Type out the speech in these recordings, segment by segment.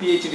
PhD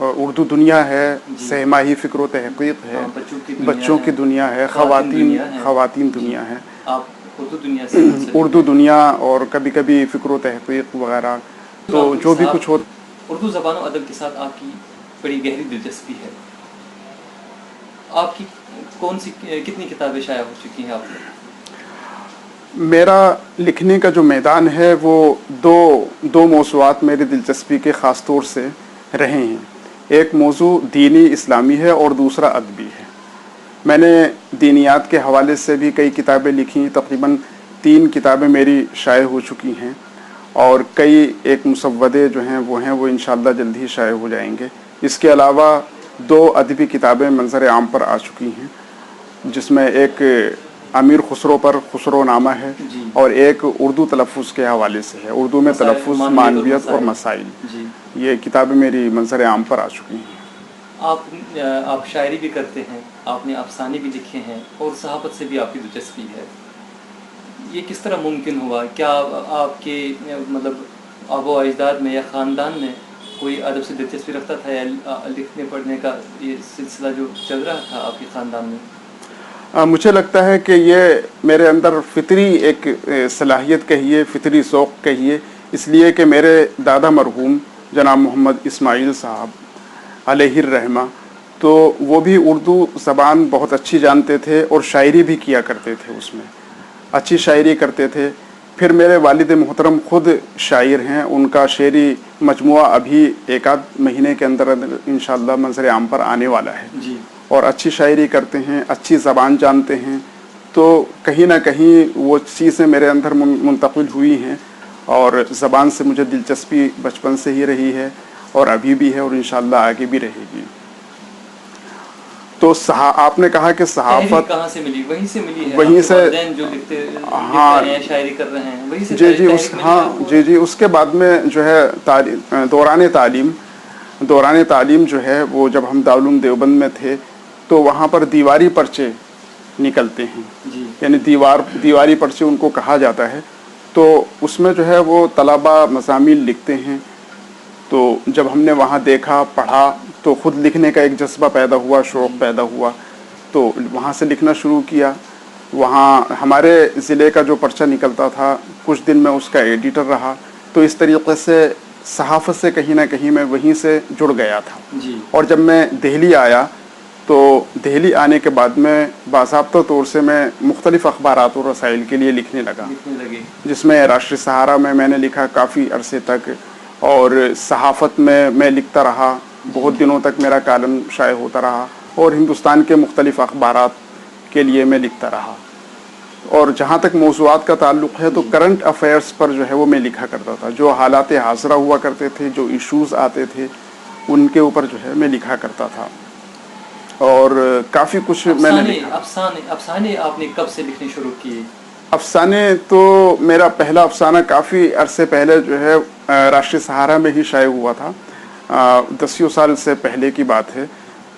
Urdu دنیا ہے، جی۔ سہ ماہی فکر و تحقیق ہے، ہاں، بچوں کی دنیا ہے، خواتین دنیا ہے، آپ اردو دنیا سے منسلک اردو ہیں۔ دنیا اور کبھی کبھی فکر و تحقیق وغیرہ، تو آپ کو جو بھی صاحب کچھ ہو. اردو زبان و ادب کے ساتھ آپ کی بڑی گہری دلچسپی ہے۔ آپ کی کتنی کتابیں شائع ہو چکی ہیں آپ کو؟ میرا لکھنے کا جو میدان ہے وہ دو موضوعات میری دلچسپی کے خاص طور سے رہے ہیں۔ ایک موضوع دینی اسلامی ہے اور دوسرا ادبی ہے۔ میں نے دینیات کے حوالے سے بھی کئی کتابیں لکھی، تقریباً 3 کتابیں میری شائع ہو چکی ہیں، اور ایک مسودے جو ہیں وہ انشاءاللہ جلد ہی شائع ہو جائیں گے۔ اس کے علاوہ 2 ادبی کتابیں منظر عام پر آ چکی ہیں، جس میں ایک امیر خسرو پر خسرو نامہ ہے، جی۔ اور ایک اردو تلفظ کے حوالے سے ہے، اردو میں تلفظ، معنویت اور مسائل۔ جی۔ یہ کتابیں میری منظر عام پر آ چکی ہیں۔ آپ شاعری بھی کرتے ہیں، آپ نے افسانے بھی لکھے ہیں، اور صحافت سے بھی آپ کی دلچسپی ہے۔ یہ کس طرح ممکن ہوا؟ کیا آپ کے مطلب آباء و اجداد میں یا خاندان میں کوئی ادب سے دلچسپی رکھتا تھا، یا لکھنے پڑھنے کا یہ سلسلہ جو چل رہا تھا آپ کے خاندان میں؟ مجھے لگتا ہے کہ یہ میرے اندر فطری ایک صلاحیت کہیے، فطری ذوق کہیے، اس لیے کہ میرے دادا مرحوم جناب محمد اسماعیل صاحب علیہ الرحمہ، تو وہ بھی اردو زبان بہت اچھی جانتے تھے اور شاعری بھی کیا کرتے تھے، اس میں اچھی شاعری کرتے تھے۔ پھر میرے والد محترم خود شاعر ہیں، ان کا شعری مجموعہ ابھی 1 آدھ مہینے کے اندر انشاءاللہ منظر عام پر آنے والا ہے، جی۔ اور اچھی شاعری کرتے ہیں، اچھی زبان جانتے ہیں، تو کہیں نہ کہیں وہ چیزیں میرے اندر منتقل ہوئی ہیں، اور زبان سے مجھے دلچسپی بچپن سے ہی رہی ہے، اور ابھی بھی ہے، اور انشاءاللہ آگے بھی رہے گی۔ تو آپ نے کہا کہ تحریر صحافت کہاں سے ملی؟ وہیں سے ملی ہے؟ وہیں آپ کے سے، والدین جو لکھ رہے ہیں، شاعری کر رہے ہیں، وہیں سے جی تحریر ملی ہے آپ کو؟ جی، اس کے بعد میں جو ہے دوران تعلیم جو ہے، وہ جب ہم دارالعلوم دیوبند میں تھے تو وہاں پر دیواری پرچے نکلتے ہیں، جی۔ یعنی دیواری پرچے ان کو کہا جاتا ہے، تو اس میں جو ہے وہ طلبہ مضامین لکھتے ہیں۔ تو جب ہم نے وہاں دیکھا، پڑھا، تو خود لکھنے کا ایک جذبہ پیدا ہوا، شوق پیدا ہوا، تو وہاں سے لکھنا شروع کیا۔ وہاں ہمارے ضلع کا جو پرچہ نکلتا تھا، کچھ دن میں اس کا ایڈیٹر رہا، تو اس طریقے سے صحافت سے کہیں نہ کہیں میں وہیں سے جڑ گیا تھا۔ جی۔ اور جب میں دہلی آیا تو دہلی آنے کے بعد میں باضابطہ طور سے میں مختلف اخبارات اور رسائل کے لیے لکھنے لگا، جس میں راشٹری سہارا میں نے لکھا کافی عرصے تک، اور صحافت میں لکھتا رہا، بہت دنوں تک میرا کالم شائع ہوتا رہا، اور ہندوستان کے مختلف اخبارات کے لیے میں لکھتا رہا۔ اور جہاں تک موضوعات کا تعلق ہے تو کرنٹ افیئرس پر جو ہے وہ میں لکھا کرتا تھا، جو حالات حاضرہ ہوا کرتے تھے، جو ایشوز آتے تھے، ان کے اوپر جو ہے میں لکھا کرتا تھا، اور کافی کچھ میں نے لکھا۔ افسانے آپ نے کب سے لکھنے شروع کیے؟ افسانے تو میرا پہلا افسانہ کافی عرصے پہلے جو ہے راشٹری سہارا میں ہی شائع ہوا تھا، 10 سال سے پہلے کی بات ہے۔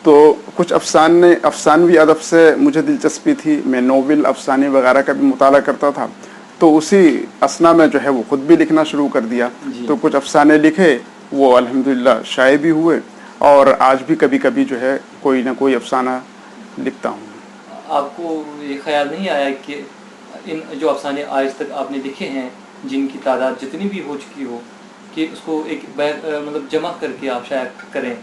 تو کچھ افسانوی ادب سے مجھے دلچسپی تھی، میں ناول، افسانے وغیرہ کا بھی مطالعہ کرتا تھا، تو اسی اثنا میں جو ہے وہ خود بھی لکھنا شروع کر دیا۔ تو کچھ افسانے لکھے، وہ الحمدللہ شائع بھی ہوئے، اور آج بھی کبھی کبھی جو ہے کوئی نہ کوئی افسانہ لکھتا ہوں۔ آپ کو یہ خیال نہیں آیا کہ ان جو افسانے آج تک آپ نے لکھے ہیں، جن کی تعداد جتنی بھی ہو چکی ہو، کہ اس کو ایک مطلب جمع کر کے آپ شائع کریں،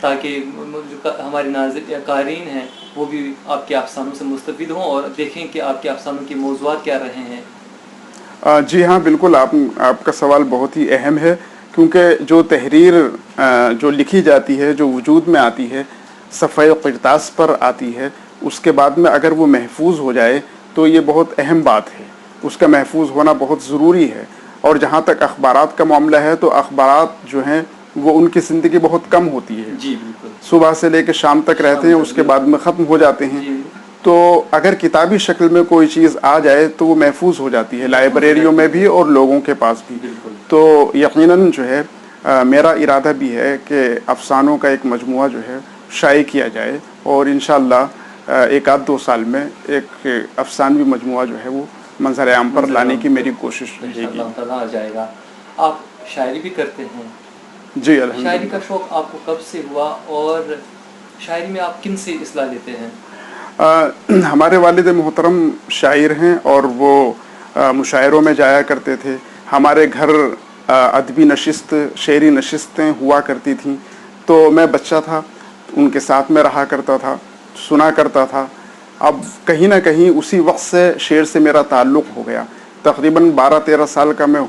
تاکہ جو ہمارے ناظرین یا قارئین ہیں وہ بھی آپ کے افسانوں سے مستفید ہوں اور دیکھیں کہ آپ کے افسانوں کے موضوعات کیا رہے ہیں؟ جی ہاں، بالکل، آپ کا سوال بہت ہی اہم ہے، کیونکہ جو تحریر جو لکھی جاتی ہے، جو وجود میں آتی ہے، صفحہ قرطاس پر آتی ہے، اس کے بعد میں اگر وہ محفوظ ہو جائے تو یہ بہت اہم بات ہے، اس کا محفوظ ہونا بہت ضروری ہے۔ اور جہاں تک اخبارات کا معاملہ ہے تو اخبارات جو ہیں وہ ان کی زندگی بہت کم ہوتی ہے، جی بالکل، صبح سے لے کے شام تک رہتے ہیں، اس کے بعد میں ختم ہو جاتے ہیں۔ تو اگر کتابی شکل میں کوئی چیز آ جائے تو وہ محفوظ ہو جاتی ہے، لائبریریوں میں بھی اور لوگوں کے پاس بھی۔ تو یقیناً جو ہے میرا ارادہ بھی ہے کہ افسانوں کا ایک مجموعہ جو ہے شائع کیا جائے، اور انشاءاللہ 1 آدھ 2 سال میں ایک افسانوی مجموعہ جو ہے وہ منظر عام پر لانے کی میری کوشش رہے گی۔ انشاءاللہ تعالیٰ آ جائے گا۔ آپ شاعری بھی کرتے ہیں، جی شاعری الحمدللہ. کا شوق آپ کو کب سے ہوا اور شاعری میں آپ کن سے اصلاح لیتے ہیں؟ ہمارے والد محترم شاعر ہیں اور وہ مشاعروں میں جایا کرتے تھے. ہمارے گھر ادبی نشست شعری نشستیں ہوا کرتی تھیں. تو میں بچہ تھا ان کے ساتھ میں رہا کرتا تھا, سنا کرتا تھا. اب کہیں نہ کہیں اسی وقت سے شعر سے میرا تعلق ہو گیا. تقریباً 12-13 سال کا میں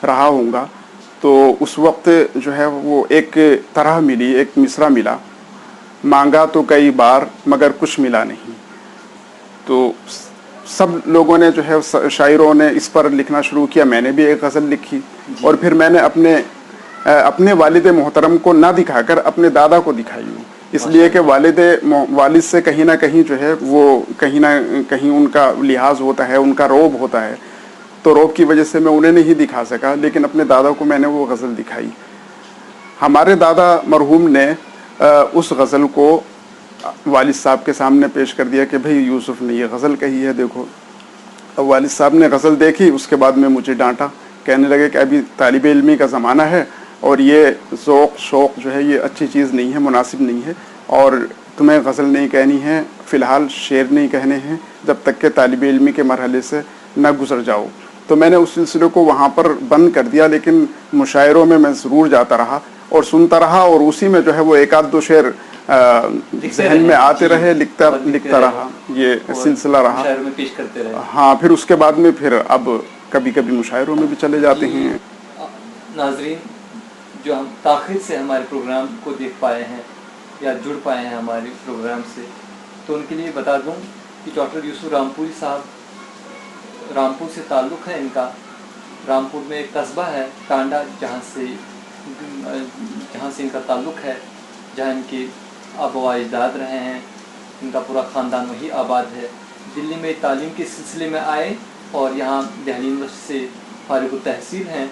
رہا ہوں گا. تو اس وقت جو ہے وہ ایک طرح ملی, ایک مصرع ملا, مانگا تو کئی بار مگر کچھ ملا نہیں. تو سب لوگوں نے جو ہے شاعروں نے اس پر لکھنا شروع کیا. میں نے بھی ایک غزل لکھی اور پھر میں نے اپنے والد محترم کو نہ دکھا کر اپنے دادا کو دکھائی ہوں. اس لیے کہ والد سے کہیں نہ کہیں جو ہے وہ کہیں نہ کہیں ان کا لحاظ ہوتا ہے, ان کا رعب ہوتا ہے. تو رعب کی وجہ سے میں انہیں نہیں دکھا سکا, لیکن اپنے دادا کو میں نے وہ غزل دکھائی. ہمارے دادا مرحوم نے اس غزل کو والد صاحب کے سامنے پیش کر دیا کہ بھئی یوسف نے یہ غزل کہی ہے, دیکھو. اب والد صاحب نے غزل دیکھی, اس کے بعد میں مجھے ڈانٹا, کہنے لگے کہ ابھی طالب علمی کا زمانہ ہے اور یہ ذوق شوق جو ہے یہ اچھی چیز نہیں ہے, مناسب نہیں ہے, اور تمہیں غزل نہیں کہنی ہے, فی الحال شعر نہیں کہنے ہیں جب تک کہ طالب علمی کے مرحلے سے نہ گزر جاؤ. تو میں نے اس سلسلے کو وہاں پر بند کر دیا, لیکن مشاعروں میں ضرور جاتا رہا اور سنتا رہا, اور اسی میں جو ہے وہ ایک آدھ دو شعر ذہن میں آتے رہے, لکھتا رہا. یہ سلسلہ رہا. مشاعروں میں پیش کرتے رہے. ہاں, پھر اس کے بعد میں پھر اب کبھی کبھی مشاعروں میں بھی چلے جاتے ہیں. ناظرین جو ہم تاخیر سے ہمارے پروگرام کو دیکھ پائے ہیں یا جڑ پائے ہیں ہمارے پروگرام سے, تو ان کے لیے بتا دوں کہ ڈاکٹر یوسف رامپوری صاحب, رامپور سے تعلق ہے ان کا. رامپور میں ایک قصبہ ہے ٹانڈا, جہاں سے ان کا تعلق ہے, جہاں ان کے آبا و اجداد رہے ہیں. ان کا پورا خاندان وہی آباد ہے. دلی میں تعلیم کے سلسلے میں آئے اور یہاں دہلی یونیورسٹی سے فارغ التحصیل ہیں.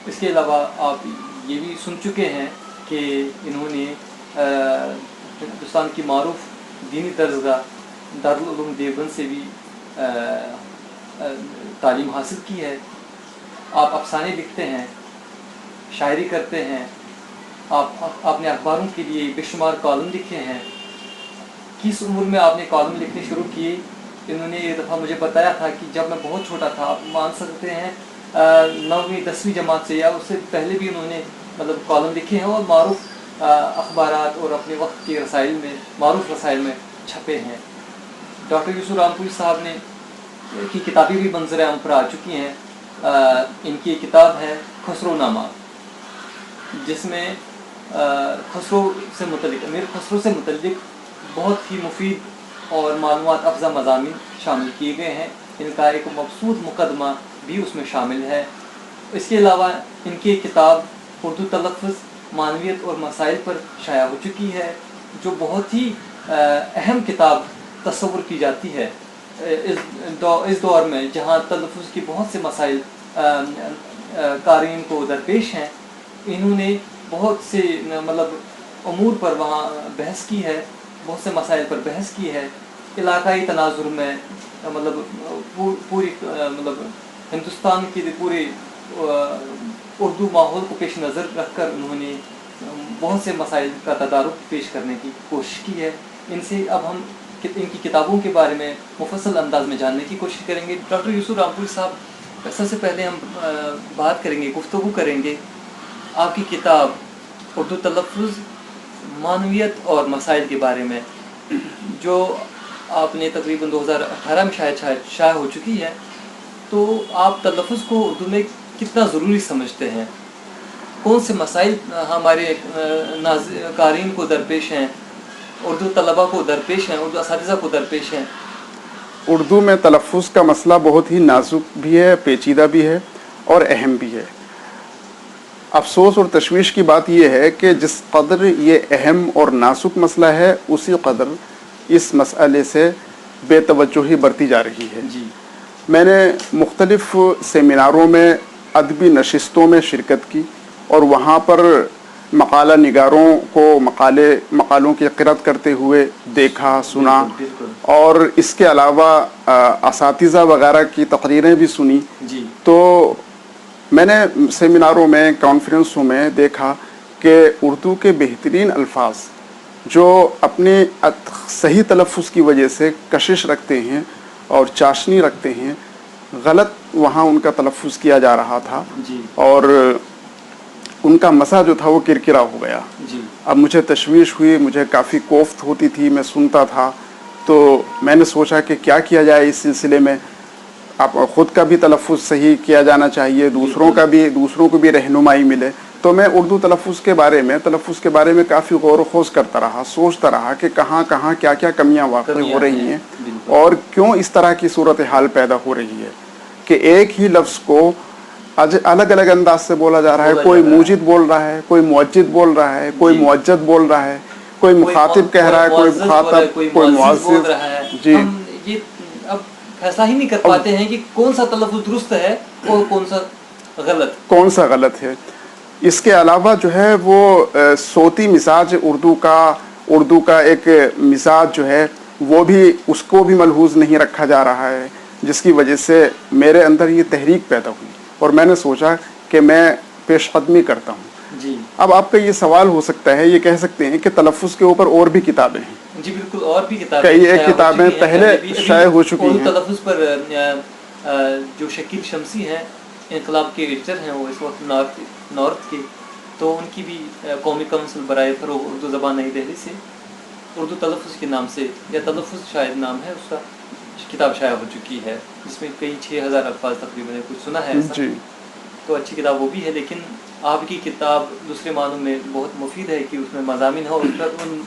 اس کے علاوہ آپ یہ بھی سن چکے ہیں کہ انہوں نے ہندوستان کی معروف دینی درسگاہ دارالعلوم دیوبند سے بھی تعلیم حاصل کی ہے. آپ افسانے لکھتے ہیں, شاعری کرتے ہیں, آپ نے اخباروں کے لیے بے شمار کالم لکھے ہیں. کس عمر میں آپ نے کالم لکھنے شروع کیے؟ انہوں نے ایک دفعہ مجھے بتایا تھا کہ جب میں بہت چھوٹا تھا, آپ مان سکتے ہیں 9ویں 10ویں جماعت سے یا اس سے پہلے بھی انہوں نے مطلب کالم لکھے ہیں اور معروف اخبارات اور اپنے وقت کے رسائل میں, معروف رسائل میں چھپے ہیں. ڈاکٹر یوسف رامپوری صاحب نے کی کتابیں بھی منظر عام پر آ چکی ہیں. ان کی کتاب ہے خسرو نامہ, جس میں خسرو سے متعلق, امیر خسرو سے متعلق بہت ہی مفید اور معلومات افزا مضامین شامل کیے گئے ہیں. ان کا ایک مبسوط مقدمہ بھی اس میں شامل ہے. اس کے علاوہ ان کی کتاب اردو تلفظ, معنویت اور مسائل پر شائع ہو چکی ہے, جو بہت ہی اہم کتاب تصور کی جاتی ہے اس دور میں جہاں تلفظ کی بہت سے مسائل قارئین کو درپیش ہیں. انہوں نے بہت سے مطلب امور پر وہاں بحث کی ہے, بہت سے مسائل پر بحث کی ہے. علاقائی تناظر میں مطلب پوری مطلب ہندوستان کے پورے اردو ماحول کو پیش نظر رکھ کر انہوں نے بہت سے مسائل کا تدارک پیش کرنے کی کوشش کی ہے. ان سے اب ہم ان کی کتابوں کے بارے میں مفصل انداز میں جاننے کی کوشش کریں گے. ڈاکٹر یوسف رامپوری صاحب, سب سے پہلے ہم بات کریں گے, گفتگو کریں گے آپ کی کتاب اردو تلفظ, معنویت اور مسائل کے بارے میں, جو آپ نے تقریباً 2018 میں شائع ہو چکی ہے. تو آپ تلفظ کو اردو میں کتنا ضروری سمجھتے ہیں؟ کون سے مسائل ہمارے قارئین کو درپیش ہیں, اردو طلباء کو درپیش ہیں, اردو اساتذہ کو درپیش ہیں؟ اردو میں تلفظ کا مسئلہ بہت ہی نازک بھی ہے, پیچیدہ بھی ہے اور اہم بھی ہے. افسوس اور تشویش کی بات یہ ہے کہ جس قدر یہ اہم اور نازک مسئلہ ہے, اسی قدر اس مسئلے سے بے توجہی برتی جا رہی ہے. جی, میں نے مختلف سیمیناروں میں, ادبی نشستوں میں شرکت کی اور وہاں پر مقالہ نگاروں کو مقالوں کی قرأت کرتے ہوئے دیکھا, سنا, اور اس کے علاوہ اساتذہ وغیرہ کی تقریریں بھی سنی. جی, تو میں نے سیمیناروں میں کانفرنسوں میں دیکھا کہ اردو کے بہترین الفاظ جو اپنے صحیح تلفظ کی وجہ سے کشش رکھتے ہیں اور چاشنی رکھتے ہیں، غلط وہاں ان کا تلفظ کیا جا رہا تھا جی اور ان کا مسا جو تھا وہ کرکرا ہو گیا. جی اب مجھے تشویش ہوئی، مجھے کافی کوفت ہوتی تھی، میں سنتا تھا. تو میں نے سوچا کہ کیا کیا جائے اس سلسلے میں. آپ خود کا بھی تلفظ صحیح کیا جانا چاہیے، دوسروں کو بھی رہنمائی ملے. تو میں اردو تلفظ کے بارے میں کافی غور و خوض کرتا رہا، سوچتا رہا کہ کہاں کیا کیا کمیاں واقع ہو رہی ہیں اور کیوں اس طرح کی صورتحال پیدا ہو رہی ہے کہ ایک ہی لفظ کو الگ الگ انداز سے بولا جا رہا ہے. کوئی موجد بول رہا ہے، کوئی معجد بول رہا ہے، کوئی معجد بول رہا ہے، کوئی مخاطب کہہ رہا ہے، کوئی مخاطب، کوئی معزز. جی ہم یہ اب فیصلہ ہی نہیں کر پاتے ہیں کہ کون سا تلفظ درست ہے اور کون سا غلط ہے. اس کے علاوہ جو ہے وہ صوتی مزاج اردو کا ایک مزاج جو ہے وہ بھی اس کو بھی ملحوظ نہیں رکھا جا رہا ہے، جس کی وجہ سے میرے اندر یہ تحریک پیدا ہوئی اور میں نے سوچا کہ میں پیش قدمی کرتا ہوں. جی اب آپ کا یہ سوال ہو سکتا ہے، یہ کہہ سکتے ہیں کہ تلفظ کے اوپر اور بھی کتابیں ہیں. جی بالکل، اور بھی کتابیں، کئی ایک کتابیں پہلے شائع ہو چکی ہیں. تلفظ پر جو شکیل شمسی ہیں، انقلاب کے ایڈیٹر ہیں، وہ اس وقت نارتھ کے، تو ان کی بھی قومی کونسل برائے فروغ اردو زبان نئی دہلی سے اردو تلفظ کے نام سے، یا تلفظ شاید نام ہے اس کا، کتاب شائع ہو چکی ہے جس میں کئی 6000 الفاظ تقریباً کچھ سنا ہے ایسا. تو اچھی کتاب وہ بھی ہے، لیکن آپ کی کتاب دوسرے معنوں میں بہت مفید ہے کہ اس میں مضامین ہے اور اس پر ان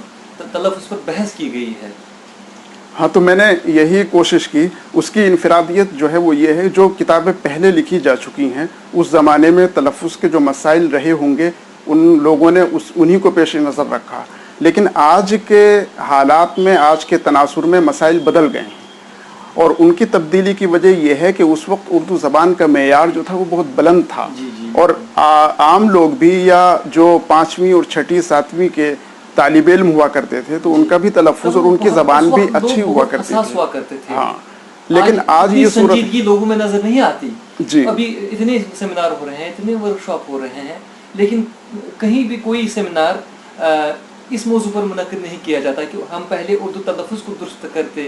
تلفظ پر بحث کی گئی ہے. ہاں، تو میں نے یہی کوشش کی. اس کی انفرادیت جو ہے وہ یہ ہے، جو کتابیں پہلے لکھی جا چکی ہیں اس زمانے میں تلفظ کے جو مسائل رہے ہوں گے ان لوگوں نے انہی کو پیش نظر رکھا، لیکن آج کے حالات میں، آج کے تناظر میں مسائل بدل گئے ہیں اور ان کی تبدیلی کی وجہ یہ ہے کہ اس وقت اردو زبان کا معیار جو تھا وہ بہت بلند تھا. اور عام لوگ بھی، یا جو 5ویں اور 6ٹھی 7ویں کے طالب علم ہوا کرتے تھے، تو ان کا بھی تلفظ اور ان کی زبان بھی اچھی ہوا کرتی تھی. ہاں، لیکن آج یہ سنجیدگی لوگوں میں نظر نہیں آتی. جی، ابھی اتنے سیمینار ہو رہے ہیں، اتنے ورک شاپ ہو رہے ہیں، لیکن کہیں بھی کوئی سیمینار اس موضوع پر منعقد نہیں کیا جاتا کہ ہم پہلے اردو تلفظ کو درست کرتے.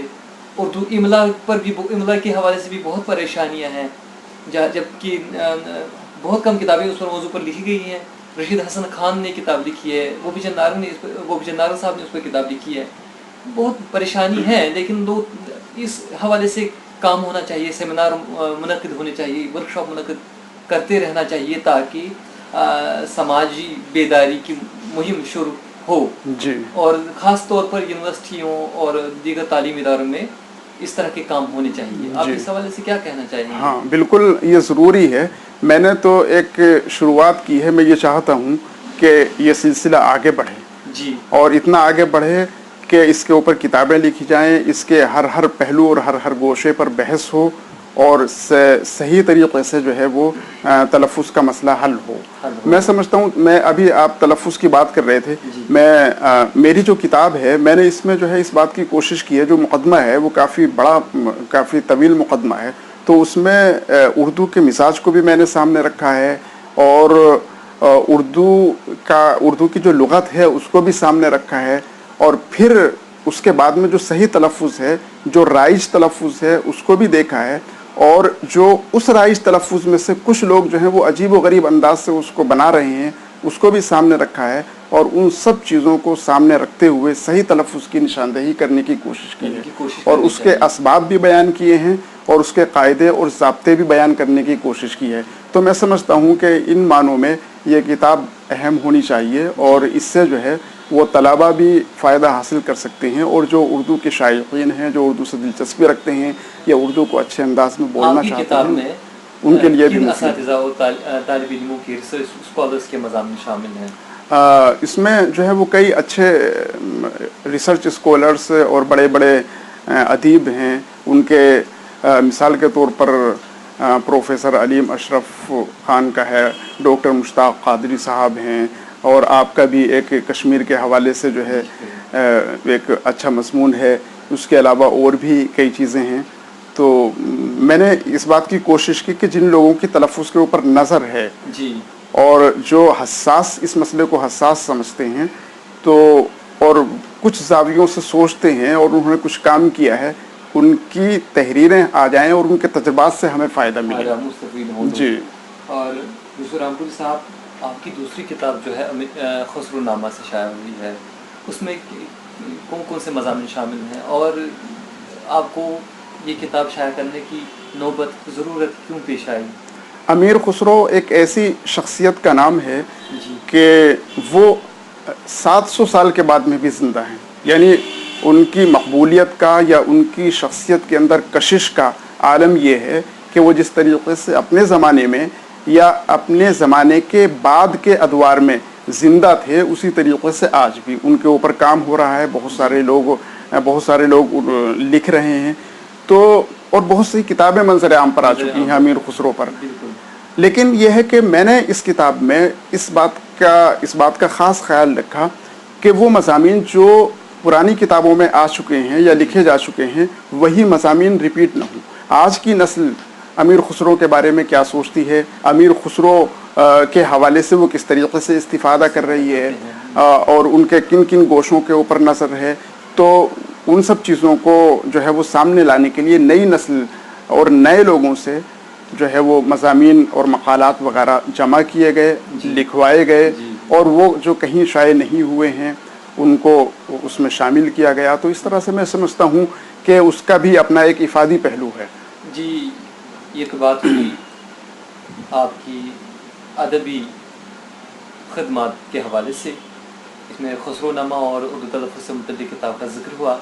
اردو املا پر بھی، املا کے حوالے سے بھی بہت پریشانیاں ہیں، جبکہ بہت کم کتابیں اس پر موضوع پر لکھی گئی ہیں. رشید حسن خان نے کتاب لکھی ہے، گوپی چند نارنگ صاحب نے اس پر کتاب لکھی ہے. بہت پریشانی ہے، لیکن لوگ اس حوالے سے کام ہونا چاہیے، سیمینار منعقد ہونے چاہیے، ورک شاپ منعقد کرتے رہنا چاہیے تاکہ سماجی بیداری کی مہم شروع ہو. جی، اور خاص طور پر یونیورسٹیوں اور دیگر تعلیمی اداروں میں اس طرح کے کام ہونے چاہیے. آپ اس حوالے سے کیا کہنا چاہیں گے؟ ہاں، بالکل یہ ضروری ہے. میں نے تو ایک شروعات کی ہے. میں یہ چاہتا ہوں کہ یہ سلسلہ آگے بڑھے، جی، اور اتنا آگے بڑھے کہ اس کے اوپر کتابیں لکھی جائیں، اس کے ہر پہلو اور ہر گوشے پر بحث ہو اور صحیح طریقے سے جو ہے وہ تلفظ کا مسئلہ حل ہو. میں سمجھتا ہوں، میں ابھی آپ تلفظ کی بات کر رہے تھے، میری جو کتاب ہے، میں نے اس میں جو ہے اس بات کی کوشش کی ہے، جو مقدمہ ہے وہ کافی بڑا، کافی طویل مقدمہ ہے. تو اس میں اردو کے مزاج کو بھی میں نے سامنے رکھا ہے اور اردو کی جو لغت ہے اس کو بھی سامنے رکھا ہے، اور پھر اس کے بعد میں جو صحیح تلفظ ہے، جو رائج تلفظ ہے، اس کو بھی دیکھا ہے. اور جو اس رائج تلفظ میں سے کچھ لوگ جو ہیں وہ عجیب و غریب انداز سے اس کو بنا رہے ہیں، اس کو بھی سامنے رکھا ہے. اور ان سب چیزوں کو سامنے رکھتے ہوئے صحیح تلفظ کی نشاندہی کرنے کی کوشش کی ہے اور اس کے اسباب بھی بیان کیے ہیں اور اس کے قاعدے اور ضابطے بھی بیان کرنے کی کوشش کی ہے. تو میں سمجھتا ہوں کہ ان معنوں میں یہ کتاب اہم ہونی چاہیے اور اس سے جو ہے وہ طلباء بھی فائدہ حاصل کر سکتے ہیں، اور جو اردو کے شائقین ہیں، جو اردو سے دلچسپی رکھتے ہیں یا اردو کو اچھے انداز میں بولنا چاہتے ہیں، ان کے لیے بھی اساتذہ اور طالب علموں کے ریسرچ اسکالرس کے مضامین شامل ہیں. اس میں جو ہے وہ کئی اچھے ریسرچ اسکالرس اور بڑے بڑے ادیب ہیں. ان کے مثال کے طور پر پروفیسر علیم اشرف خان کا ہے، ڈاکٹر مشتاق قادری صاحب ہیں، اور آپ کا بھی ایک کشمیر کے حوالے سے جو ہے ایک اچھا مضمون ہے. اس کے علاوہ اور بھی کئی چیزیں ہیں. تو میں نے اس بات کی کوشش کی کہ جن لوگوں کی تلفظ کے اوپر نظر ہے جی اور جو حساس اس مسئلے کو حساس سمجھتے ہیں تو اور کچھ زاویوں سے سوچتے ہیں اور انہوں نے کچھ کام کیا ہے، ان کی تحریریں آ جائیں اور ان کے تجربات سے ہمیں فائدہ ملے. مستفید ہوں. جی. اور یوسف رام پوری صاحب، آپ کی دوسری کتاب جو ہے خسرو نامہ سے شائع ہوئی ہے، اس میں کون کون سے مضامین شامل ہیں اور آپ کو یہ کتاب شائع کرنے کی نوبت ضرورت کیوں پیش آئی؟ امیر خسرو ایک ایسی شخصیت کا نام ہے جی کہ وہ 700 سال کے بعد میں بھی زندہ ہیں. یعنی ان کی مقبولیت کا یا ان کی شخصیت کے اندر کشش کا عالم یہ ہے کہ وہ جس طریقے سے اپنے زمانے میں یا اپنے زمانے کے بعد کے ادوار میں زندہ تھے، اسی طریقے سے آج بھی ان کے اوپر کام ہو رہا ہے. بہت سارے لوگ لکھ رہے ہیں تو، اور بہت سی کتابیں منظر عام پر آ چکی ہیں امیر خسرو پر. لیکن یہ ہے کہ میں نے اس کتاب میں اس بات کا خاص خیال رکھا کہ وہ مضامین جو پرانی کتابوں میں آ چکے ہیں یا لکھے جا چکے ہیں وہی مضامین ریپیٹ نہ ہوں. آج کی نسل امیر خسرو کے بارے میں کیا سوچتی ہے، امیر خسرو کے حوالے سے وہ کس طریقے سے استفادہ کر رہی ہے اور ان کے کن کن گوشوں کے اوپر نظر ہے، تو ان سب چیزوں کو جو ہے وہ سامنے لانے کے لیے نئی نسل اور نئے لوگوں سے جو ہے وہ مضامین اور مقالات وغیرہ جمع کیے گئے، لکھوائے گئے اور وہ جو کہیں شائع نہیں ہوئے ہیں ان کو اس میں شامل کیا گیا. تو اس طرح سے میں سمجھتا ہوں کہ اس کا بھی اپنا ایک افادی پہلو ہے. جی، یہ تو بات ہوئی آپ کی ادبی خدمات کے حوالے سے، اس میں خسرو نامہ اور اردو تلفظ سے متعلق کتاب کا ذکر ہوا.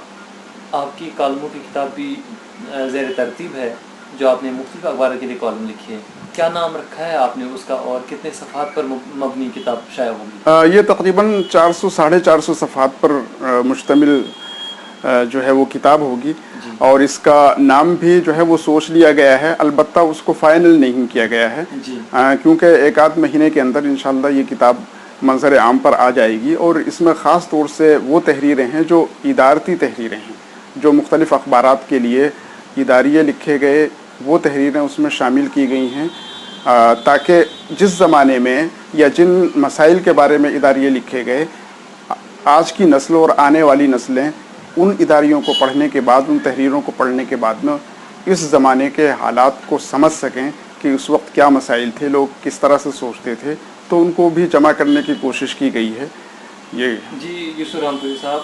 آپ کی کالموں کی کتاب بھی زیر ترتیب ہے جو آپ نے مختلف اخبار کے لیے کالم لکھی ہے. کیا نام رکھا ہے آپ نے اس کا اور کتنے صفحات پر مبنی کتاب شائع ہوگی؟ یہ تقریباً 400-450 صفحات پر مشتمل جو ہے وہ کتاب ہوگی. اور اس کا نام بھی جو ہے وہ سوچ لیا گیا ہے، البتہ اس کو فائنل نہیں کیا گیا ہے کیونکہ ایک آدھ مہینے کے اندر انشاءاللہ یہ کتاب منظر عام پر آ جائے گی. اور اس میں خاص طور سے وہ تحریریں ہیں جو ادارتی تحریریں ہیں، جو مختلف اخبارات کے لیے اداریے لکھے گئے وہ تحریریں اس میں شامل کی گئی ہیں تاکہ جس زمانے میں یا جن مسائل کے بارے میں اداریے لکھے گئے، آج کی نسل اور آنے والی نسلیں ان اداریوں کو پڑھنے کے بعد، ان تحریروں کو پڑھنے کے بعد میں اس زمانے کے حالات کو سمجھ سکیں کہ اس وقت کیا مسائل تھے، لوگ کس طرح سے سوچتے تھے. تو ان کو بھی جمع کرنے کی کوشش کی گئی ہے. یہ جی یوسف رام پوری صاحب،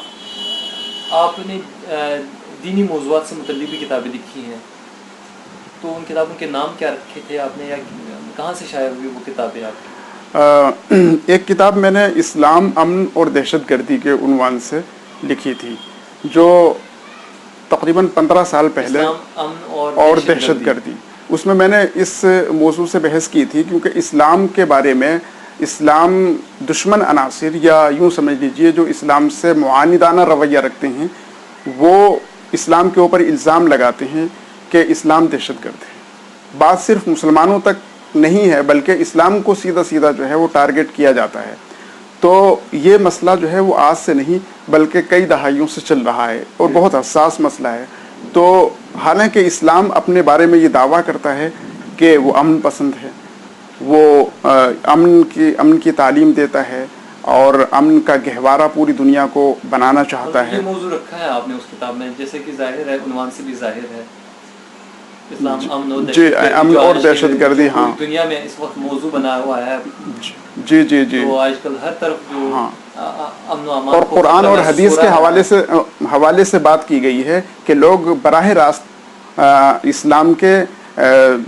آپ نے دینی موضوعات سے متعلق بھی کتابیں لکھی ہیں، تو ان کتابوں کے نام کیا رکھے تھے آپ نے، یا کہاں سے شائع ہوئی وہ کتابیں آپ کی؟ ایک کتاب میں نے اسلام، امن اور دہشت گردی کے عنوان سے لکھی تھی جو تقریباً 15 سال پہلے، اسلام، امن اور دہشت گردی. اس میں نے اس موضوع سے بحث کی تھی کیونکہ اسلام کے بارے میں، اسلام دشمن عناصر یا یوں سمجھ لیجئے جو اسلام سے معاندانہ رویہ رکھتے ہیں وہ اسلام کے اوپر الزام لگاتے ہیں کہ اسلام دہشت گرد ہے. بات صرف مسلمانوں تک نہیں ہے بلکہ اسلام کو سیدھا سیدھا جو ہے وہ ٹارگٹ کیا جاتا ہے. تو یہ مسئلہ جو ہے وہ آج سے نہیں بلکہ کئی دہائیوں سے چل رہا ہے اور بہت حساس مسئلہ ہے. تو حالانکہ اسلام اپنے بارے میں یہ دعویٰ کرتا ہے کہ وہ امن پسند ہے، وہ امن کی تعلیم دیتا ہے اور امن کا گہوارہ پوری دنیا کو بنانا چاہتا ہے. یہ موضوع رکھا ہے آپ نے اس کتاب میں، جیسے کہ ظاہر ہے عنوان سے بھی ظاہر ہے، اسلام، امن اور دہشت گردی ہاں دنیا میں اس وقت موضوع بنا ہوا ہے. جی تو آج کل ہر طرف جو امن و امان اور قرآن اور حدیث کے حوالے سے بات کی گئی ہے کہ لوگ براہ راست اسلام کے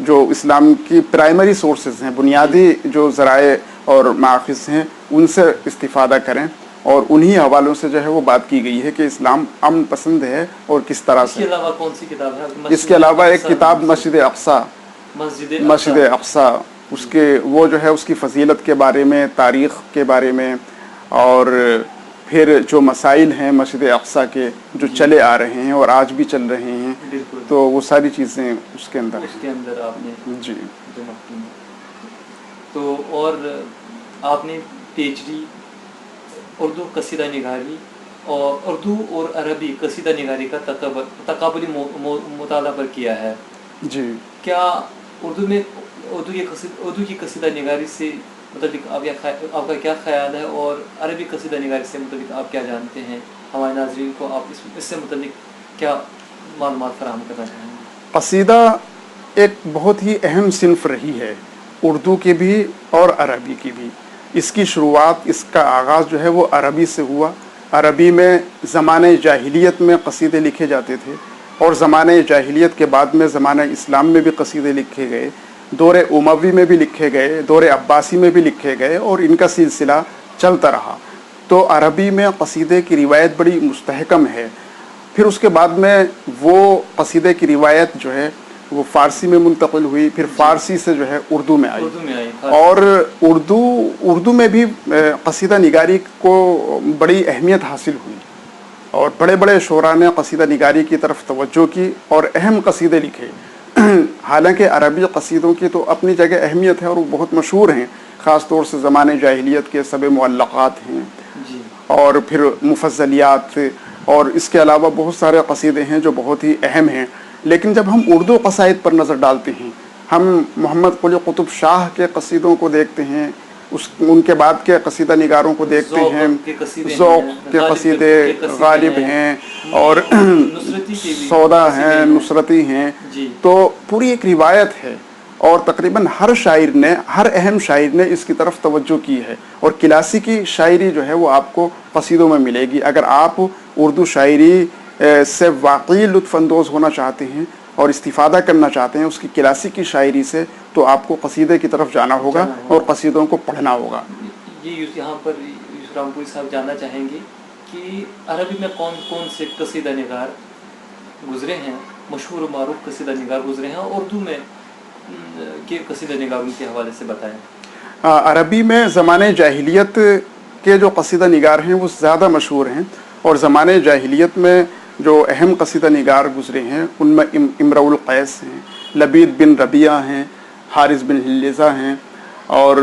جو اسلام کی پرائمری سورسز ہیں، بنیادی جو ذرائع اور ماخذ ہیں ان سے استفادہ کریں. اور انہی حوالوں سے جو ہے وہ بات کی گئی ہے کہ اسلام امن پسند ہے اور کس طرح سے. اس کے علاوہ کون سی کتاب ہے؟ اس کے علاوہ ایک کتاب مسجد اقصی، اس کے وہ جو ہے اس کی فضیلت کے بارے میں، تاریخ کے بارے میں، اور پھر جو مسائل ہیں مسجد اقصی کے جو چلے آ رہے ہیں اور آج بھی چل رہے ہیں، تو وہ ساری چیزیں اس کے اندر آپ نے جی جمع کی. تو اور آپ نے پی ایچ ڈی اردو قصیدہ نگاری اور اردو اور عربی قصیدہ نگاری کا تقابلی مطالعہ پر کیا ہے. جی کیا اردو کی قصیدہ نگاری سے متعلق آپ کا کیا خیال ہے، اور عربی قصیدہ نگاری سے متعلق آپ کیا جانتے ہیں؟ ہمارے ناظرین کو آپ اس سے متعلق کیا معلومات فراہم کرنا چاہیں گے؟ قصیدہ ایک بہت ہی اہم صنف رہی ہے، اردو کی بھی اور عربی کی بھی۔ اس کی شروعات، اس کا آغاز جو ہے وہ عربی سے ہوا۔ عربی میں زمانہ جاہلیت میں قصیدے لکھے جاتے تھے، اور زمانہ جاہلیت کے بعد میں زمانہ اسلام میں بھی قصیدے لکھے گئے، دور اموی میں بھی لکھے گئے، دور عباسی میں بھی لکھے گئے، اور ان کا سلسلہ چلتا رہا۔ تو عربی میں قصیدے کی روایت بڑی مستحکم ہے۔ پھر اس کے بعد میں وہ قصیدے کی روایت جو ہے وہ فارسی میں منتقل ہوئی، پھر فارسی سے جو ہے اردو میں آئی، اور اردو میں بھی قصیدہ نگاری کو بڑی اہمیت حاصل ہوئی، اور بڑے بڑے شعراء نے قصیدہ نگاری کی طرف توجہ کی اور اہم قصیدے لکھے۔ حالانکہ عربی قصیدوں کی تو اپنی جگہ اہمیت ہے اور وہ بہت مشہور ہیں، خاص طور سے زمانہ جاہلیت کے سب معلقات ہیں، اور پھر مفضلیات، اور اس کے علاوہ بہت سارے قصیدے ہیں جو بہت ہی اہم ہیں۔ لیکن جب ہم اردو قصائد پر نظر ڈالتے ہیں، ہم محمد قلی قطب شاہ کے قصیدوں کو دیکھتے ہیں، ان کے بعد کے قصیدہ نگاروں کو دیکھتے ہیں، ذوق کے قصیدے غالب ہیں، اور سودا ہیں، نصرتی ہیں، تو پوری ایک روایت ہے، اور تقریباً ہر شاعر نے، ہر اہم شاعر نے اس کی طرف توجہ کی ہے، اور کلاسیکی شاعری جو ہے وہ آپ کو قصیدوں میں ملے گی۔ اگر آپ اردو شاعری سے واقعی لطف اندوز ہونا چاہتے ہیں اور استفادہ کرنا چاہتے ہیں اس کی کلاسیکی شاعری سے، تو آپ کو قصیدے کی طرف جانا ہوگا اور قصیدوں کو پڑھنا ہوگا۔ یہ یہاں پر یوسف رام پوری صاحب جاننا چاہیں گے کہ عربی میں کون کون سے قصیدہ نگار گزرے ہیں، مشہور و معروف قصیدہ نگار گزرے ہیں، اور اردو میں کے قصیدہ نگاروں کے حوالے سے بتائیں۔ عربی میں زمانہ جاہلیت کے جو قصیدہ نگار ہیں وہ زیادہ مشہور ہیں، اور زمانہ جاہلیت میں جو اہم قصیدہ نگار گزرے ہیں ان میں امرؤ القیس ہیں، لبید بن ربیعہ ہیں، حارث بن حلیزہ ہیں، اور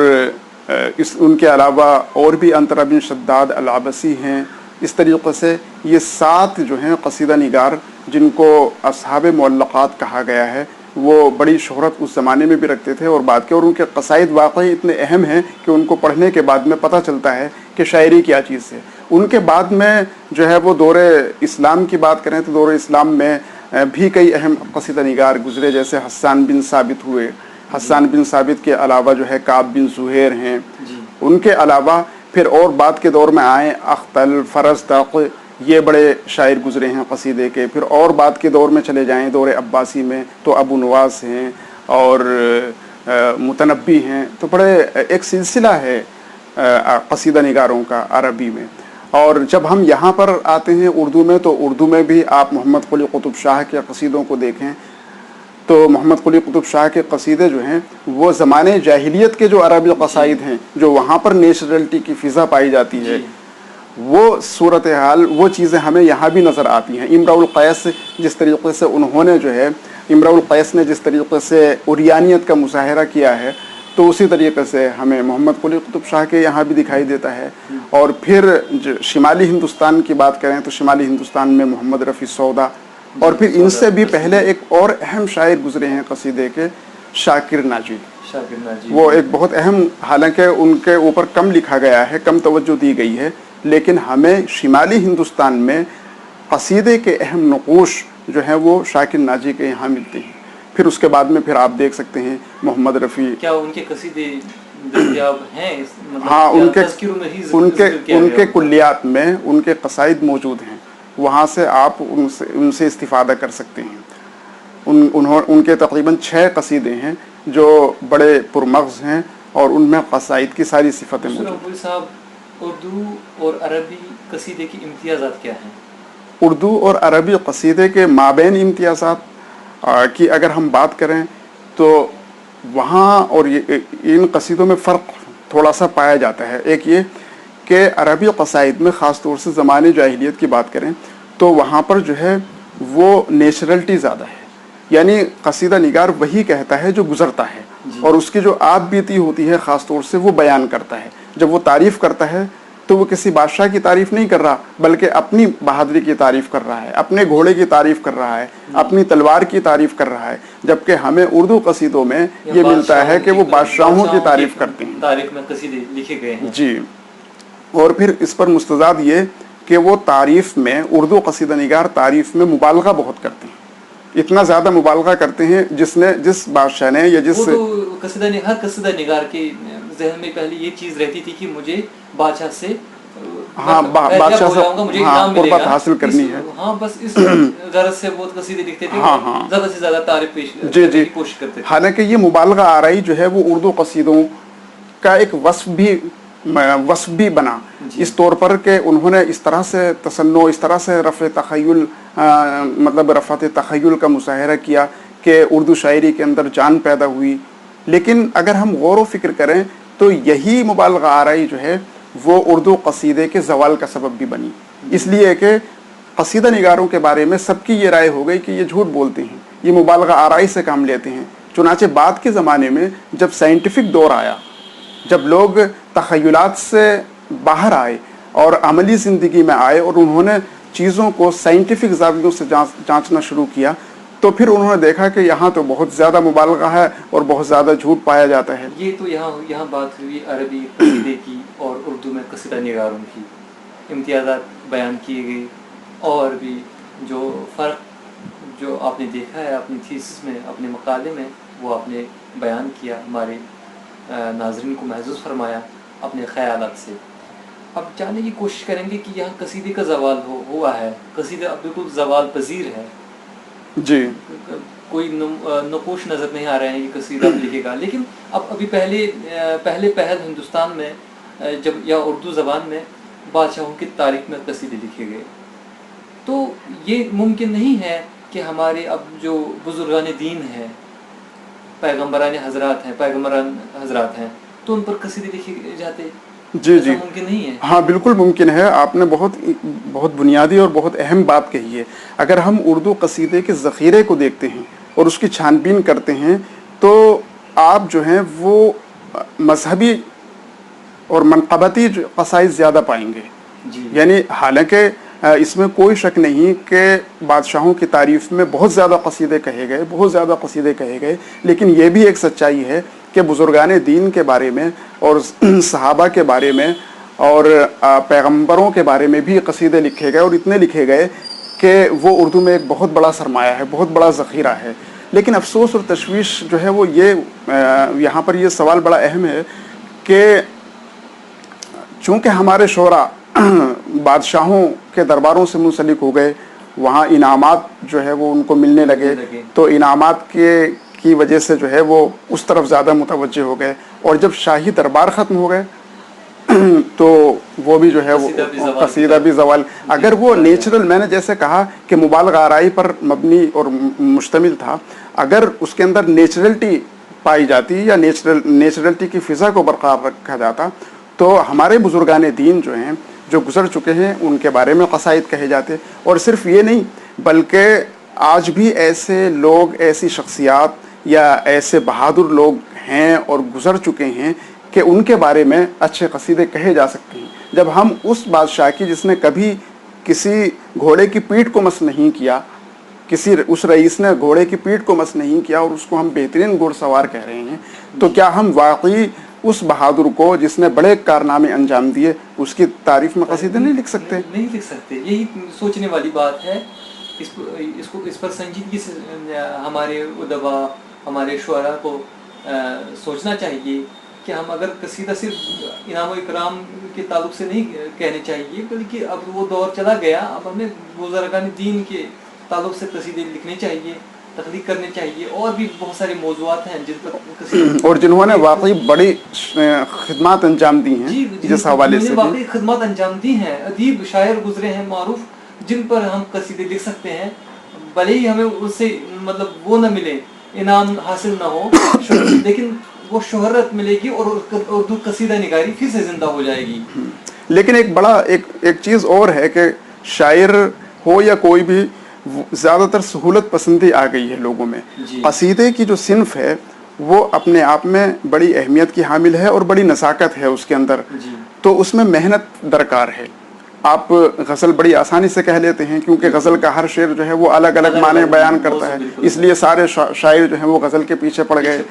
ان کے علاوہ اور بھی انطرا بن شداد العبسی ہیں۔ اس طریقے سے یہ 7 جو ہیں قصیدہ نگار جن کو اصحاب معلقات کہا گیا ہے، وہ بڑی شہرت اس زمانے میں بھی رکھتے تھے، اور بعد کے، اور ان کے قصائد واقعی اتنے اہم ہیں کہ ان کو پڑھنے کے بعد میں پتہ چلتا ہے کہ شاعری کیا چیز ہے۔ ان کے بعد میں جو ہے وہ دور اسلام کی بات کریں تو دور اسلام میں بھی کئی اہم قصیدہ نگار گزرے، جیسے حسان بن ثابت ہوئے۔ حسان بن ثابت کے علاوہ جو ہے کعب بن زہیر ہیں، ان کے علاوہ پھر اور بعد کے دور میں آئے اختل، فرزدق، یہ بڑے شاعر گزرے ہیں قصیدے کے۔ پھر اور بعد کے دور میں چلے جائیں دور عباسی میں تو ابو نواس ہیں اور متنبی ہیں، تو بڑے ایک سلسلہ ہے قصیدہ نگاروں کا عربی میں۔ اور جب ہم یہاں پر آتے ہیں اردو میں، تو اردو میں بھی آپ محمد قلی قطب شاہ کے قصیدوں کو دیکھیں تو محمد قلی قطب شاہ کے قصیدے جو ہیں وہ زمانہ جاہلیت کے جو عربی قصائد ہیں، جو وہاں پر نیچرلٹی کی فضا پائی جاتی ہے، وہ صورتحال، وہ چیزیں ہمیں یہاں بھی نظر آتی ہیں۔ امرؤ القیس جس طریقے سے انہوں نے جو ہے، امرؤ القیس نے جس طریقے سے عریانیت کا مظاہرہ کیا ہے، تو اسی طریقے سے ہمیں محمد قلی قطب شاہ کے یہاں بھی دکھائی دیتا ہے۔ اور پھر شمالی ہندوستان کی بات کریں تو شمالی ہندوستان میں محمد رفیع سودا، اور پھر ان سے بھی پہلے ایک اور اہم شاعر گزرے ہیں قصیدے کے، شاکر ناجی۔ وہ ایک بہت اہم، حالانکہ ان کے اوپر کم لکھا گیا ہے، کم توجہ دی گئی ہے، لیکن ہمیں شمالی ہندوستان میں قصیدے کے اہم نقوش جو ہیں وہ شاکر ناجی کے یہاں ملتے ہیں۔ پھر اس کے بعد میں پھر آپ دیکھ سکتے ہیں محمد رفیع، کیا ان کے قصیدے دستیاب ہیں؟ ہاں، ان کے کلیات میں ان کے قصائد موجود ہیں، وہاں سے آپ ان سے استفادہ کر سکتے ہیں۔ ان کے تقریباً 6 قصیدے ہیں جو بڑے پرمغز ہیں، اور ان میں قصائد کی ساری صفتیں موجود ہیں۔ صاحب، اردو اور عربی قصیدے کی امتیازات کیا ہیں؟ اردو اور عربی قصیدے کے مابین امتیازات کی اگر ہم بات کریں تو وہاں اور ان قصیدوں میں فرق تھوڑا سا پایا جاتا ہے۔ ایک یہ کہ عربی قصائد میں خاص طور سے زمانہ جاہلیت کی بات کریں تو وہاں پر جو ہے وہ نیچرلٹی زیادہ ہے، یعنی قصیدہ نگار وہی کہتا ہے جو گزرتا ہے، اور اس کی جو آپ بیتی ہوتی ہے خاص طور سے وہ بیان کرتا ہے۔ جب وہ تعریف کرتا ہے تو وہ کسی بادشاہ کی تعریف نہیں کر رہا بلکہ اپنی بہادری کی تعریف کر رہا ہے, اپنے گھوڑے کی تعریف کر رہا ہے, اپنی تلوار کی تعریف کر رہا ہے, جبکہ ہمیں اردو قصیدوں میں یہ ملتا ہے کہ وہ بادشاہوں کی تعریف کرتے ہیں. تاریخ میں قصیدے لکھے گئے ہیں. جی, اور پھر اس پر مستزاد یہ کہ وہ تعریف میں, اردو قصیدہ نگار تعریف میں مبالغہ بہت کرتے ہیں, اتنا زیادہ مبالغہ کرتے ہیں جس بادشاہ نے یا جس ہر قصیدہ نگار کے ذہن میں پہلے یہ چیز رہتی تھی کہ مجھے بادشاہ سے بادشاہ سے قربت حاصل کرنی ہے. بس اس غرض سے بہت قصیدے لکھتے تھے, زیادہ سے زیادہ تعریف پیش کرنے کی کوشش کرتے تھے. حالانکہ یہ مبالغہ آرائی جو ہے وہ اردو قصیدوں کا ایک وصف بھی بنا, اس طور پر کہ انہوں نے اس طرح سے تصنع, اس طرح سے رفعت تخیل کا مظاہرہ کیا کہ اردو شاعری کے اندر جان پیدا ہوئی. لیکن اگر ہم غور و فکر کریں تو یہی مبالغہ آرائی جو ہے وہ اردو قصیدے کے زوال کا سبب بھی بنی, اس لیے کہ قصیدہ نگاروں کے بارے میں سب کی یہ رائے ہو گئی کہ یہ جھوٹ بولتے ہیں, یہ مبالغہ آرائی سے کام لیتے ہیں. چنانچہ بعد کے زمانے میں جب سائنٹیفک دور آیا, جب لوگ تخیلات سے باہر آئے اور عملی زندگی میں آئے اور انہوں نے چیزوں کو سائنٹیفک زاویوں سے جانچنا شروع کیا, تو پھر انہوں نے دیکھا کہ یہاں تو بہت زیادہ مبالغہ ہے اور بہت زیادہ جھوٹ پایا جاتا ہے. یہ تو یہاں بات ہوئی عربی قصیدے کی اور اردو میں قصیدہ نگاروں کی, امتیازات بیان کیے گئے, اور بھی جو فرق جو آپ نے دیکھا ہے اپنی تھیسس میں, اپنے مقالے میں, وہ آپ نے بیان کیا, ہمارے ناظرین کو محظوظ فرمایا اپنے خیالات سے. اب جاننے کی کوشش کریں گے کہ یہاں قصیدے کا زوال ہوا ہے, قصیدہ اب بالکل زوال پذیر ہے. جی, کوئی نقوش نظر نہیں آ رہے ہیں کہ قصیدہ لکھے گا. لیکن اب ابھی پہلے پہل ہندوستان میں جب یا اردو زبان میں بادشاہوں کی تاریخ میں قصیدے لکھے گئے, تو یہ ممکن نہیں ہے کہ ہمارے اب جو بزرگان دین ہیں, پیغمبران حضرات ہیں, تو ان پر قصیدے لکھے جاتے. جی ممکن نہیں ہے. ہاں بالکل ممکن ہے. آپ نے بہت بنیادی اور بہت اہم بات کہی ہے. اگر ہم اردو قصیدے کے ذخیرے کو دیکھتے ہیں اور اس کی چھان بین کرتے ہیں تو آپ جو ہیں وہ مذہبی اور منقبتی قصائد زیادہ پائیں گے. یعنی حالانکہ اس میں کوئی شک نہیں کہ بادشاہوں کی تعریف میں بہت زیادہ قصیدے کہے گئے, لیکن یہ بھی ایک سچائی ہے کہ بزرگان دین کے بارے میں اور صحابہ کے بارے میں اور پیغمبروں کے بارے میں بھی قصیدے لکھے گئے, اور اتنے لکھے گئے کہ وہ اردو میں ایک بہت بڑا سرمایہ ہے, بہت بڑا ذخیرہ ہے. لیکن افسوس اور تشویش جو ہے وہ یہاں پر یہ سوال بڑا اہم ہے کہ چونکہ ہمارے شعراء بادشاہوں کے درباروں سے منسلک ہو گئے, وہاں انعامات جو ہے وہ ان کو ملنے لگے, تو انعامات کی وجہ سے جو ہے وہ اس طرف زیادہ متوجہ ہو گئے, اور جب شاہی دربار ختم ہو گئے تو وہ بھی جو ہے وہ قصیدہ بھی زوال. اگر وہ نیچرل, میں نے جیسے کہا کہ مبالغہ آرائی پر مبنی اور مشتمل تھا, اگر اس کے اندر نیچرلٹی پائی جاتی یا نیچرلٹی کی فضا کو برقرار رکھا جاتا, تو ہمارے بزرگان دین جو ہیں جو گزر چکے ہیں ان کے بارے میں قصائد کہے جاتے. اور صرف یہ نہیں بلکہ آج بھی ایسے لوگ, ایسی شخصیات یا ایسے بہادر لوگ ہیں اور گزر چکے ہیں کہ ان کے بارے میں اچھے قصیدے کہے جا سکتے ہیں. جب ہم اس بادشاہ کی جس نے کبھی کسی گھوڑے کی پیٹھ کو مس نہیں کیا, اس رئیس نے گھوڑے کی پیٹھ کو مس نہیں کیا, اور اس کو ہم بہترین گھوڑ سوار کہہ رہے ہیں, تو کیا ہم واقعی اس بہادر کو جس نے بڑے کارنامے انجام دیے اس کی تعریف میں قصیدے نہیں لکھ سکتے؟ نہیں لکھ سکتے. یہی سوچنے والی بات ہے. اس پر سنجیدگی سے ہمارے ادبا, ہمارے شعراء کو سوچنا چاہیے کہ ہم اگر قصیدہ صرف انعام و اکرام کے تعلق سے نہیں کہنے چاہیے, بلکہ اب وہ دور چلا گیا, اب ہمیں بزرگان دین کے تعلق سے قصیدے لکھنے چاہیے, تخلیق کرنے چاہیے. اور بھی بہت سارے موضوعات ہیں جن پر اور جنہوں نے واقعی بڑی خدمات انجام دی ہیں, جس حوالے سے واقعی خدمات انجام دی ہیں, ادیب شاعر گزرے ہیں معروف, جن پر ہم قصیدے لکھ سکتے ہیں, بھلے ہی ہمیں اس سے مطلب وہ نہ ملے, انعام حاصل نہ ہو, لیکن وہ شہرت ملے گی اور اردو قصیدہ نگاری پھر سے زندہ ہو جائے گی. لیکن ایک چیز اور ہے کہ شاعر ہو یا کوئی بھی, زیادہ تر سہولت پسندی آ گئی ہے لوگوں میں. قصیدے کی جو صنف ہے وہ اپنے آپ میں بڑی اہمیت کی حامل ہے اور بڑی نزاکت ہے اس کے اندر. تو اس میں محنت درکار ہے. آپ غزل بڑی آسانی سے کہہ لیتے ہیں کیونکہ غزل کا ہر شعر جو ہے وہ الگ الگ معنی بیان کرتا ہے, اس لیے سارے شاعر جو ہیں وہ غزل کے پیچھے پڑ گئے.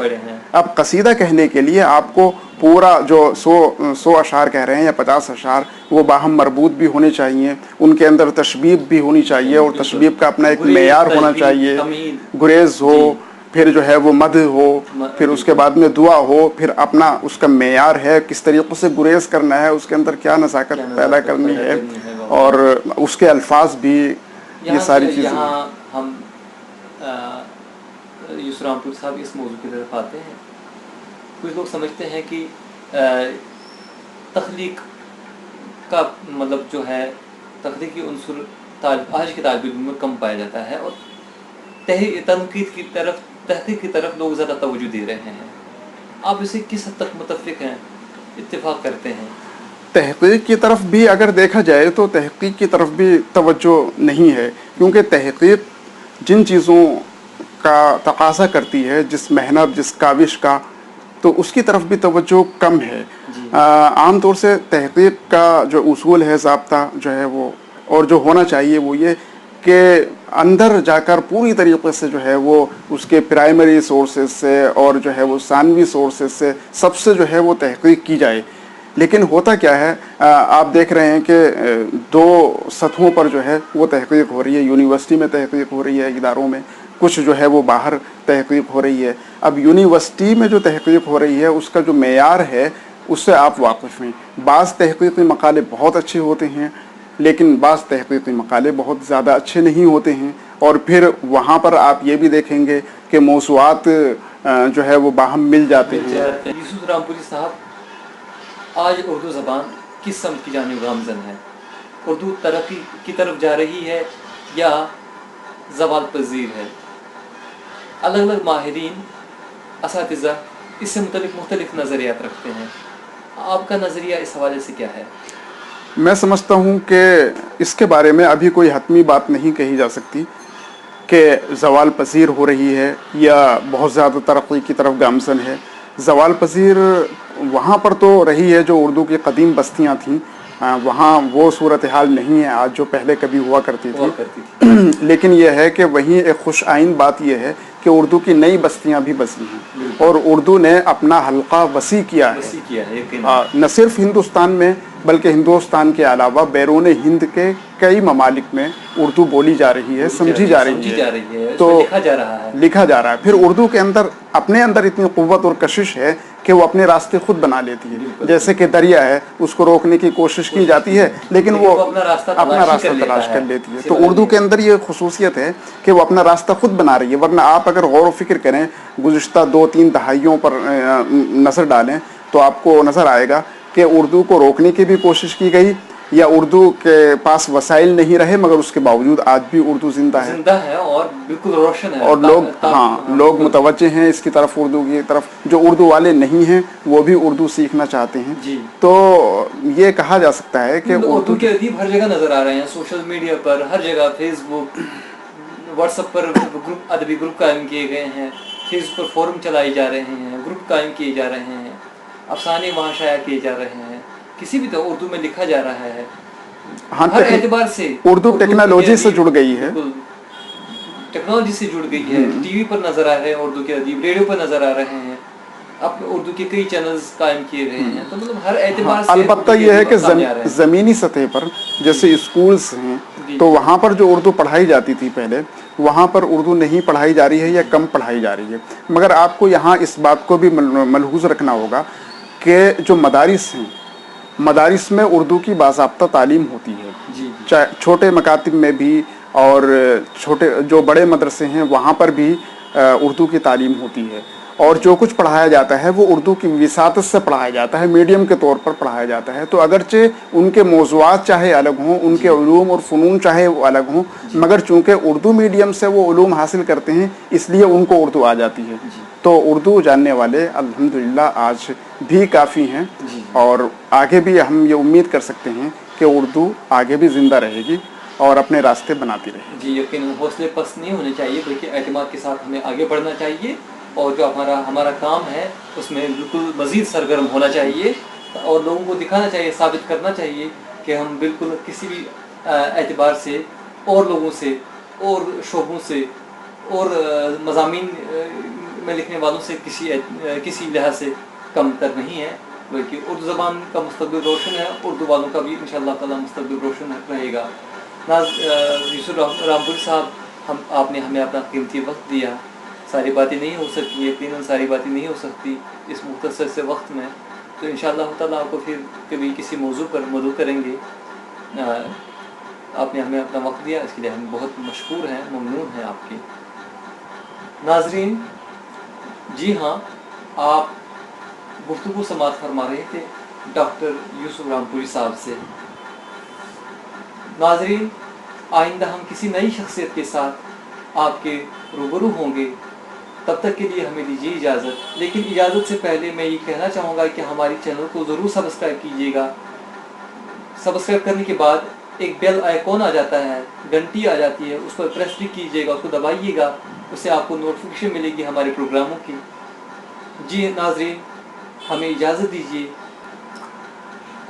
اب قصیدہ کہنے کے لیے آپ کو پورا جو 100 اشعار کہہ رہے ہیں یا 50 اشعار, وہ باہم مربوط بھی ہونے چاہیے, ان کے اندر تشبیب بھی ہونی چاہیے, اور تشبیب کا اپنا ایک معیار ہونا چاہیے, گریز ہو, پھر جو ہے وہ مد ہو, پھر اس کے بعد میں دعا ہو, پھر اپنا اس کا معیار ہے کس طریقے سے گریز کرنا ہے, اس کے اندر کیا نزاکت پیدا کرنی ہے, اور اس کے الفاظ بھی, یہ ساری چیزیں. یہاں ہم یوسف رام پور صاحب اس موضوع کی طرف آتے ہیں. کچھ لوگ سمجھتے ہیں کہ تخلیق کا مطلب جو ہے تخلیقی عنصر آج کے طالب علم میں کم پایا جاتا ہے, اور تنقید کی طرف, تحقیق کی طرف لوگ زیادہ توجہ دے رہے ہیں. آپ اسے کس حد تک متفق ہیں, اتفاق کرتے ہیں؟ تحقیق کی طرف بھی اگر دیکھا جائے تو تحقیق کی طرف بھی توجہ نہیں ہے, کیونکہ تحقیق جن چیزوں کا تقاضا کرتی ہے, جس محنت, جس کاوش کا, تو اس کی طرف بھی توجہ کم ہے. عام طور سے تحقیق کا جو اصول ہے, ضابطہ جو ہے وہ, اور جو ہونا چاہیے وہ یہ کہ اندر جا کر پوری طریقے سے جو ہے وہ اس کے پرائمری سورسز سے اور جو ہے وہ ثانوی سورسز سے سب سے جو ہے وہ تحقیق کی جائے. لیکن ہوتا کیا ہے, آپ دیکھ رہے ہیں کہ 2 سطحوں پر جو ہے وہ تحقیق ہو رہی ہے. یونیورسٹی میں تحقیق ہو رہی ہے, اداروں میں, کچھ جو ہے وہ باہر تحقیق ہو رہی ہے. اب یونیورسٹی میں جو تحقیق ہو رہی ہے اس کا جو معیار ہے اس سے آپ واقف ہیں. بعض تحقیقی مقالے بہت اچھے ہوتے ہیں, لیکن بعض تحقیقی مقالے بہت زیادہ اچھے نہیں ہوتے ہیں, اور پھر وہاں پر آپ یہ بھی دیکھیں گے کہ موضوعات جو ہے وہ باہم مل جاتے ہیں. یوسف رام پوری صاحب, آج اردو زبان کس سمت کی جانب گامزن ہے؟ اردو ترقی کی طرف جا رہی ہے یا زوال پذیر ہے؟ الگ الگ ماہرین, اساتذہ اس سے متعلق مختلف نظریات رکھتے ہیں. آپ کا نظریہ اس حوالے سے کیا ہے؟ میں سمجھتا ہوں کہ اس کے بارے میں ابھی کوئی حتمی بات نہیں کہی جا سکتی کہ زوال پذیر ہو رہی ہے یا بہت زیادہ ترقی کی طرف گامزن ہے. زوال پذیر وہاں پر تو رہی ہے جو اردو کی قدیم بستیاں تھیں, وہاں وہ صورتحال نہیں ہے آج جو پہلے کبھی ہوا کرتی تھی. لیکن یہ ہے کہ وہیں ایک خوش آئند بات یہ ہے کہ اردو کی نئی بستیاں بھی بسی ہیں, اور اردو نے اپنا حلقہ وسیع کیا ہے. نہ صرف ہندوستان میں بلکہ ہندوستان کے علاوہ بیرون ہند کے کئی ممالک میں اردو بولی جا رہی ہے, سمجھی جا رہی ہے, تو لکھا جا رہا ہے. پھر اردو کے اندر اپنے اندر اتنی قوت اور کشش ہے کہ وہ اپنے راستے خود بنا لیتی ہے. جیسے کہ دریا ہے, اس کو روکنے کی کوشش کی جاتی ہے لیکن وہ اپنا راستہ تلاش کر لیتی ہے. تو اردو کے اندر یہ خصوصیت ہے کہ وہ اپنا راستہ خود بنا رہی ہے. ورنہ آپ اگر غور و فکر کریں, گزشتہ 2-3 دہائیوں پر نظر ڈالیں تو آپ کو نظر آئے گا کہ اردو کو روکنے کی بھی کوشش کی گئی, یا اردو کے پاس وسائل نہیں رہے, مگر اس کے باوجود آج بھی اردو زندہ ہے اور بالکل روشن ہے, اور لوگ متوجہ ہیں اس کی طرف, اردو کی طرف. جو اردو والے نہیں ہیں وہ بھی اردو سیکھنا چاہتے ہیں. تو یہ کہا جا سکتا ہے کہ اردو کے ادیب ہر جگہ نظر آ رہے ہیں, سوشل میڈیا پر, ہر جگہ, فیس بک, واٹس ایپ پر ادبی گروپ قائم کیے گئے ہیں, فیس بک پر فورم چلائے جا رہے ہیں, گروپ قائم کیے جا رہے ہیں, افسانے وہاں شائع کیے جا رہے ہیں, کسی بھی طرح اردو میں لکھا جا رہا ہے. ہر اعتبار سے اردو ٹیکنالوجی سے جڑ گئی ہے, ٹیکنالوجی سے جڑ گئی ہے. ٹی وی پر نظر آ رہے ہیں اردو کے ادیب, ریڈیو پر نظر آ رہے ہیں, اب اردو کے کئی چینلز قائم کیے گئے ہیں. تو مطلب ہر اعتبار سے البتہ یہ ہے کہ زمینی سطح پر جیسے اسکولز ہیں تو وہاں پر جو اردو پڑھائی جاتی تھی پہلے, وہاں پر اردو نہیں پڑھائی جا رہی ہے یا کم پڑھائی جا رہی ہے. مگر آپ کو یہاں اس بات کو بھی ملحوظ رکھنا ہوگا کہ جو مدارس ہیں, مدارس میں اردو کی باضابطہ تعلیم ہوتی ہے. چاہے چھوٹے مکاتب میں بھی اور چھوٹے جو بڑے مدرسے ہیں وہاں پر بھی اردو کی تعلیم ہوتی ہے, اور جو کچھ پڑھایا جاتا ہے وہ اردو کی وساطت سے پڑھایا جاتا ہے, میڈیم کے طور پر پڑھایا جاتا ہے. تو اگرچہ ان کے موضوعات چاہے الگ ہوں, ان کے علوم اور فنون چاہے وہ الگ ہوں, مگر چونکہ اردو میڈیم سے وہ علوم حاصل کرتے ہیں اس لیے ان کو اردو آ جاتی ہے. تو اردو جاننے والے الحمدللہ آج بھی کافی ہیں, اور آگے بھی ہم یہ امید کر سکتے ہیں کہ اردو آگے بھی زندہ رہے گی اور اپنے راستے بناتی رہے گی. جی یقیناً حوصلے پست نہیں ہونے چاہیے, بلکہ اعتماد کے ساتھ ہمیں آگے بڑھنا چاہیے, اور جو ہمارا کام ہے اس میں بالکل مزید سرگرم ہونا چاہیے. اور لوگوں کو دکھانا چاہیے، ثابت کرنا چاہیے کہ ہم بالکل کسی بھی اعتبار سے اور لوگوں سے اور شعبوں سے اور مضامین میں لکھنے والوں سے کسی لحاظ سے کم تر نہیں ہے، بلکہ اردو زبان کا مستقبل روشن ہے، اردو والوں کا بھی انشاءاللہ تعالی مستقبل روشن رہے گا۔ یوسف رامپوری صاحب، آپ نے ہمیں اپنا قیمتی وقت دیا، ساری باتیں نہیں ہو سکتی، یقیناً ساری باتیں نہیں ہو سکتی اس مختصر سے وقت میں، تو انشاءاللہ تعالی آپ کو پھر کبھی کسی موضوع پر مدعو کریں گے۔ آپ نے ہمیں اپنا وقت دیا، اس کے لیے ہم بہت مشکور ہیں، ممنون ہیں آپ کے۔ ناظرین، جی ہاں، آپ گفتگو سماعت فرما رہے تھے ڈاکٹر یوسف رامپوری صاحب سے۔ ناظرین، آئندہ ہم کسی نئی شخصیت کے ساتھ آپ کے روبرو ہوں گے، تب تک کے لیے ہمیں دیجیے اجازت۔ لیکن اجازت سے پہلے میں یہ کہنا چاہوں گا کہ ہماری چینل کو ضرور سبسکرائب کیجیے گا۔ سبسکرائب کرنے کے بعد ایک بیل آئیکن آ جاتا ہے، گھنٹی آ جاتی ہے، اس پر پریس بھی کیجیے گا، اس کو دبائیے گا، اس سے آپ کو نوٹیفیکیشن ملے گی ہمارے پروگراموں کی۔ جی ناظرین، ہمیں اجازت دیجیے،